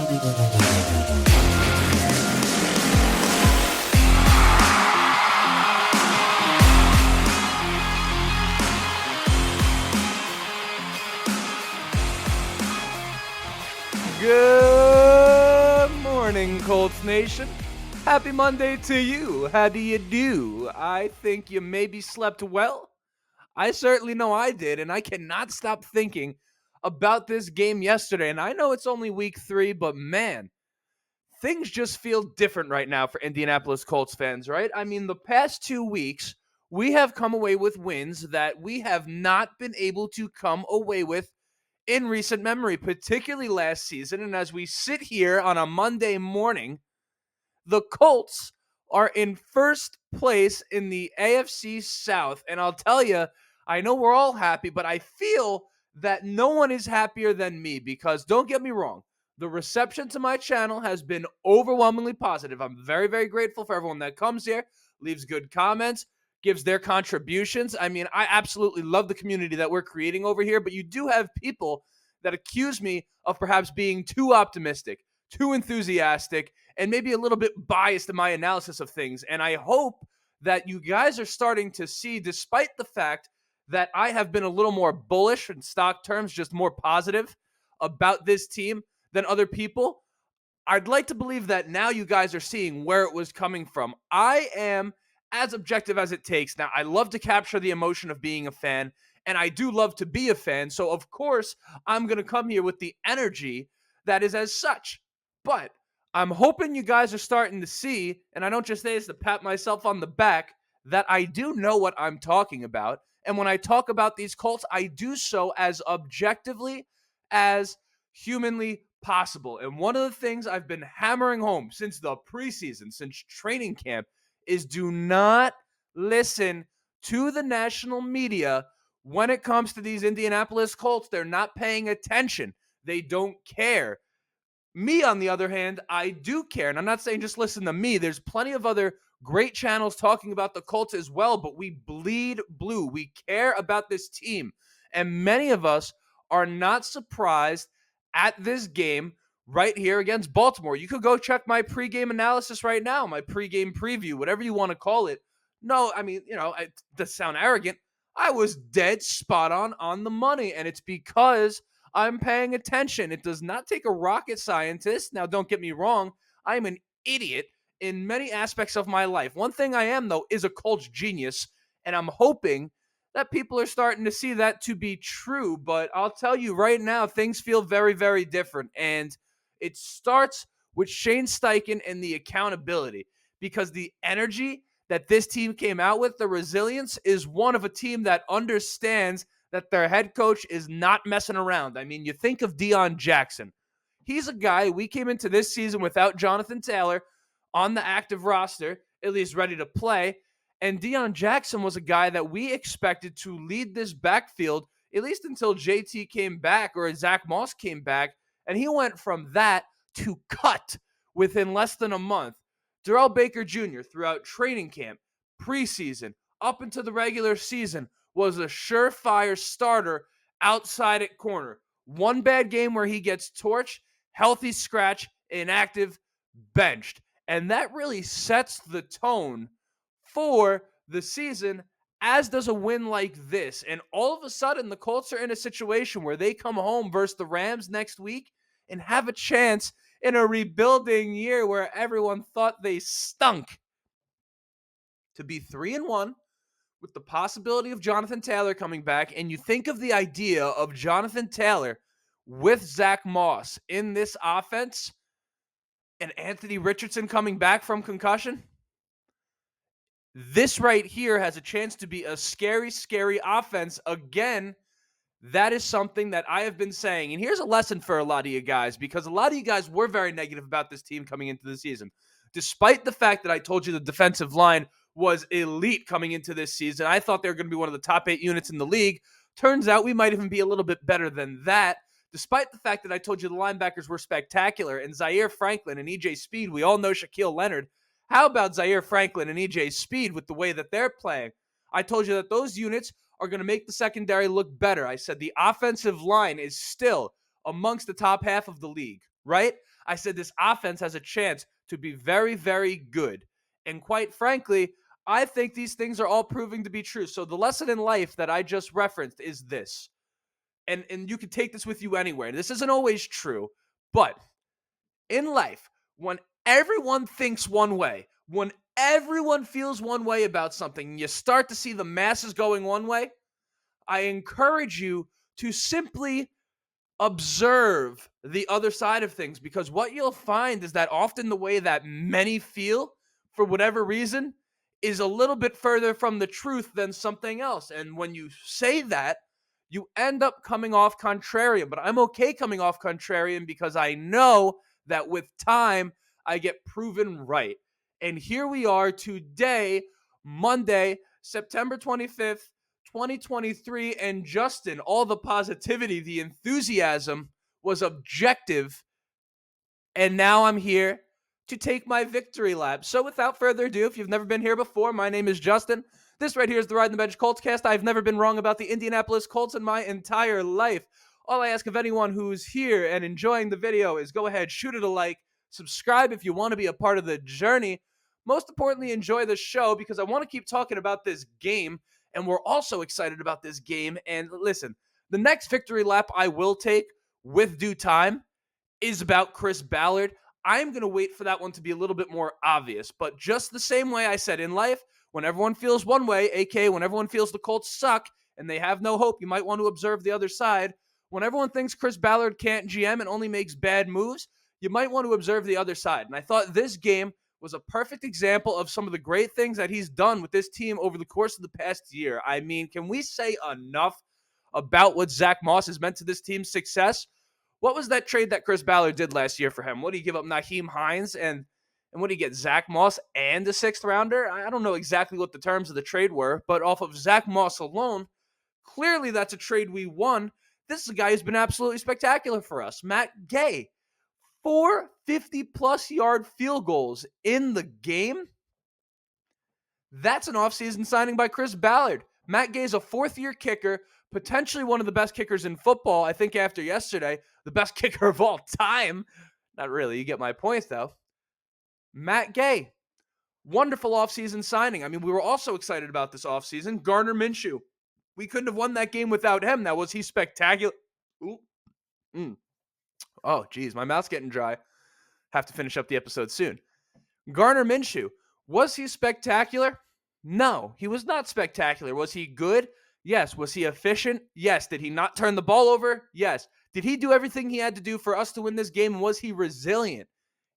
Good morning, Colts Nation. Happy Monday to you. How do you do? I think you maybe slept well. I certainly know I did, and I cannot stop thinking about this game yesterday. And I know it's only week 3, but man, things just feel different right now for Indianapolis Colts fans, right? I mean, the past 2 weeks, we have come away with wins that we have not been able to come away with in recent memory, particularly last season. And as we sit here on a Monday morning, the Colts are in first place in the AFC South. And I'll tell you, I know we're all happy, but I feel that no one is happier than me because don't get me wrong, the reception to my channel has been overwhelmingly positive. I'm very, very grateful for everyone that comes here, leaves good comments, gives their contributions. I mean, I absolutely love the community that we're creating over here, but you do have people that accuse me of perhaps being too optimistic, too enthusiastic, and maybe a little bit biased in my analysis of things. And I hope that you guys are starting to see, despite the fact that I have been a little more bullish in stock terms, just more positive about this team than other people, I'd like to believe that now you guys are seeing where it was coming from. I am as objective as it takes. Now, I love to capture the emotion of being a fan, and I do love to be a fan. So, of course, I'm going to come here with the energy that is as such. But I'm hoping you guys are starting to see, and I don't just say this to pat myself on the back, that I do know what I'm talking about. And when I talk about these Colts, I do so as objectively as humanly possible. And one of the things I've been hammering home since the preseason, since training camp, is do not listen to the national media when it comes to these Indianapolis Colts. They're not paying attention. They don't care. Me, on the other hand, I do care. And I'm not saying just listen to me. There's plenty of other great channels talking about the Colts as well, but we bleed blue. We care about this team. And many of us are not surprised at this game right here against Baltimore. You could go check my pregame analysis right now, my pregame preview, whatever you want to call it. No, I mean, to sound arrogant, I was dead spot on the money, and it's because I'm paying attention. It does not take a rocket scientist. Now, don't get me wrong. I'm an idiot in many aspects of my life. One thing I am, though, is a Colts genius, and I'm hoping that people are starting to see that to be true. But I'll tell you right now, things feel very, very different. And it starts with Shane Steichen and the accountability, because the energy that this team came out with, the resilience, is one of a team that understands that their head coach is not messing around. I mean, you think of Deion Jackson. He's a guy, we came into this season without Jonathan Taylor on the active roster, at least ready to play. And Deion Jackson was a guy that we expected to lead this backfield, at least until JT came back or Zach Moss came back. And he went from that to cut within less than a month. Darrell Baker Jr. throughout training camp, preseason, up into the regular season, was a surefire starter outside at corner. One bad game where he gets torched, healthy scratch, inactive, benched. And that really sets the tone for the season, as does a win like this. And all of a sudden, the Colts are in a situation where they come home versus the Rams next week and have a chance in a rebuilding year where everyone thought they stunk to be 3-1 with the possibility of Jonathan Taylor coming back. And you think of the idea of Jonathan Taylor with Zach Moss in this offense and Anthony Richardson coming back from concussion. This right here has a chance to be a scary, scary offense. Again, that is something that I have been saying. And here's a lesson for a lot of you guys, because a lot of you guys were very negative about this team coming into the season. Despite the fact that I told you the defensive line was elite coming into this season, I thought they were going to be one of the top 8 units in the league. Turns out we might even be a little bit better than that. Despite the fact that I told you the linebackers were spectacular, and Zaire Franklin and E.J. Speed, we all know Shaquille Leonard. How about Zaire Franklin and E.J. Speed with the way that they're playing? I told you that those units are going to make the secondary look better. I said the offensive line is still amongst the top half of the league, right? I said this offense has a chance to be very, very good. And quite frankly, I think these things are all proving to be true. So the lesson in life that I just referenced is this. And you can take this with you anywhere. This isn't always true, but in life, when everyone thinks one way, when everyone feels one way about something, you start to see the masses going one way, I encourage you to simply observe the other side of things, because what you'll find is that often the way that many feel, for whatever reason, is a little bit further from the truth than something else. And when you say that, you end up coming off contrarian. But I'm okay coming off contrarian because I know that with time, I get proven right. And here we are today, Monday, September 25th, 2023, and Justin, all the positivity, the enthusiasm was objective, and now I'm here to take my victory lap. So without further ado, if you've never been here before, my name is Justin. This right here is the Ride the Bench Colts cast. I've never been wrong about the Indianapolis Colts in my entire life. All I ask of anyone who's here and enjoying the video is go ahead, shoot it a like, subscribe if you want to be a part of the journey. Most importantly, enjoy the show because I want to keep talking about this game, and we're also excited about this game. And listen, the next victory lap I will take with due time is about Chris Ballard. I'm going to wait for that one to be a little bit more obvious. But just the same way I said in life, when everyone feels one way, aka when everyone feels the Colts suck and they have no hope, you might want to observe the other side. When everyone thinks Chris Ballard can't GM and only makes bad moves, you might want to observe the other side. And I thought this game was a perfect example of some of the great things that he's done with this team over the course of the past year. I mean, can we say enough about what Zach Moss has meant to this team's success? What was that trade that Chris Ballard did last year for him? What did he give up? Naheem Hines and what did he get? Zach Moss and a sixth rounder? I don't know exactly what the terms of the trade were, but off of Zach Moss alone, clearly that's a trade we won. This is a guy who's been absolutely spectacular for us. Matt Gay, 450-plus yard field goals in the game. That's an offseason signing by Chris Ballard. Matt Gay's a fourth-year kicker, potentially one of the best kickers in football. I think after yesterday, the best kicker of all time. Not really. You get my point, though. Matt Gay, wonderful offseason signing. I mean, we were also excited about this offseason. Gardner Minshew. We couldn't have won that game without him. Now, was he spectacular? Ooh. Oh, geez. My mouth's getting dry. Have to finish up the episode soon. Gardner Minshew. Was he spectacular? No, he was not spectacular. Was he good? Yes. Was he efficient? Yes. Did he not turn the ball over? Yes. Did he do everything he had to do for us to win this game? And was he resilient?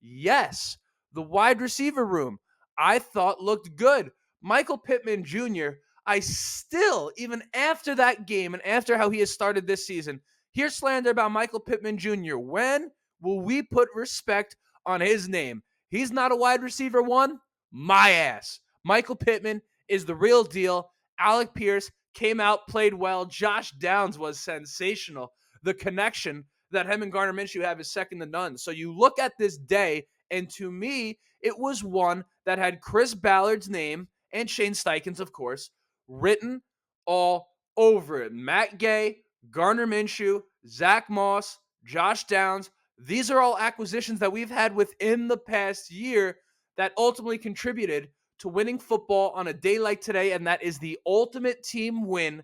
Yes. The wide receiver room, I thought looked good. Michael Pittman Jr., I still, even after that game and after how he has started this season, hear slander about Michael Pittman Jr. When will we put respect on his name? He's not a wide receiver one. My ass. Michael Pittman is the real deal. Alec Pierce came out, played well. Josh Downs was sensational. The connection that him and Gardner Minshew have is second to none. So you look at this day, and to me, it was one that had Chris Ballard's name and Shane Steichen's, of course, written all over it. Matt Gay, Gardner Minshew, Zach Moss, Josh Downs. These are all acquisitions that we've had within the past year that ultimately contributed to winning football on a day like today, and that is the ultimate team win.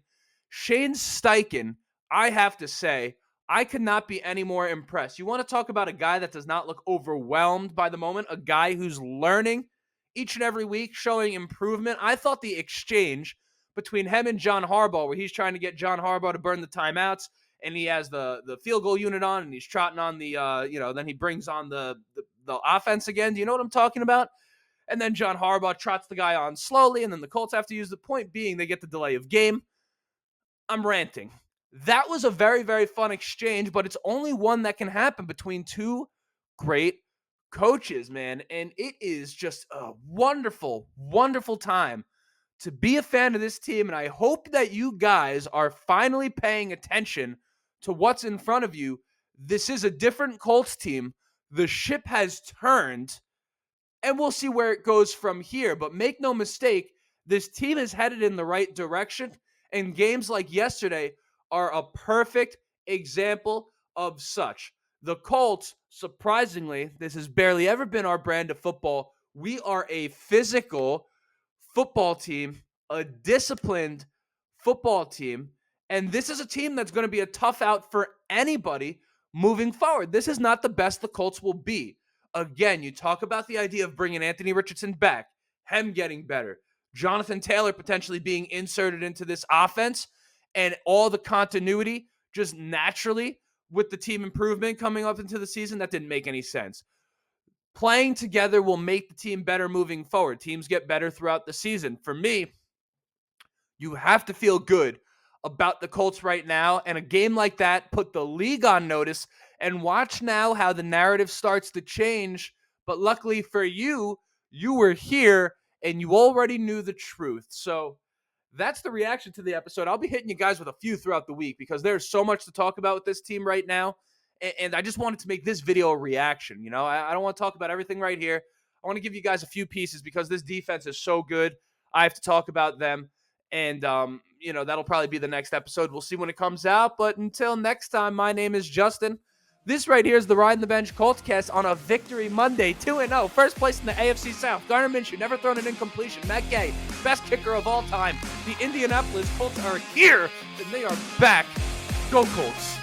Shane Steichen, I have to say, I could not be any more impressed. You want to talk about a guy that does not look overwhelmed by the moment, a guy who's learning each and every week, showing improvement. I thought the exchange between him and John Harbaugh, where he's trying to get John Harbaugh to burn the timeouts, and he has the field goal unit on, and he's trotting on the, then he brings on the offense again. Do you know what I'm talking about? And then John Harbaugh trots the guy on slowly, and then the Colts have to use the point being they get the delay of game. I'm ranting. That was a very, very fun exchange, but it's only one that can happen between two great coaches, man. And it is just a wonderful, wonderful time to be a fan of this team. And I hope that you guys are finally paying attention to what's in front of you. This is a different Colts team. The ship has turned, and we'll see where it goes from here. But make no mistake, this team is headed in the right direction. And games like yesterday are a perfect example of such. The Colts, surprisingly, this has barely ever been our brand of football. We are a physical football team, a disciplined football team, and this is a team that's going to be a tough out for anybody moving forward. This is not the best the Colts will be. Again, you talk about the idea of bringing Anthony Richardson back, him getting better, Jonathan Taylor potentially being inserted into this offense, and all the continuity just naturally with the team improvement coming up into the season. That didn't make any sense. Playing together will make the team better moving forward. Teams get better throughout the season. For me, you have to feel good about the Colts right now. And a game like that put the league on notice. And watch now how the narrative starts to change. But luckily for you, you were here and you already knew the truth. So that's the reaction to the episode. I'll be hitting you guys with a few throughout the week because there's so much to talk about with this team right now. And I just wanted to make this video a reaction. You know, I don't want to talk about everything right here. I want to give you guys a few pieces because this defense is so good. I have to talk about them. And, that'll probably be the next episode. We'll see when it comes out. But until next time, my name is Justin. This right here is the Ride in the Bench Colts cast on a Victory Monday, 2-0. First place in the AFC South. Gardner Minshew, never thrown an incompletion. Matt Gay, best kicker of all time. The Indianapolis Colts are here, and they are back. Go Colts.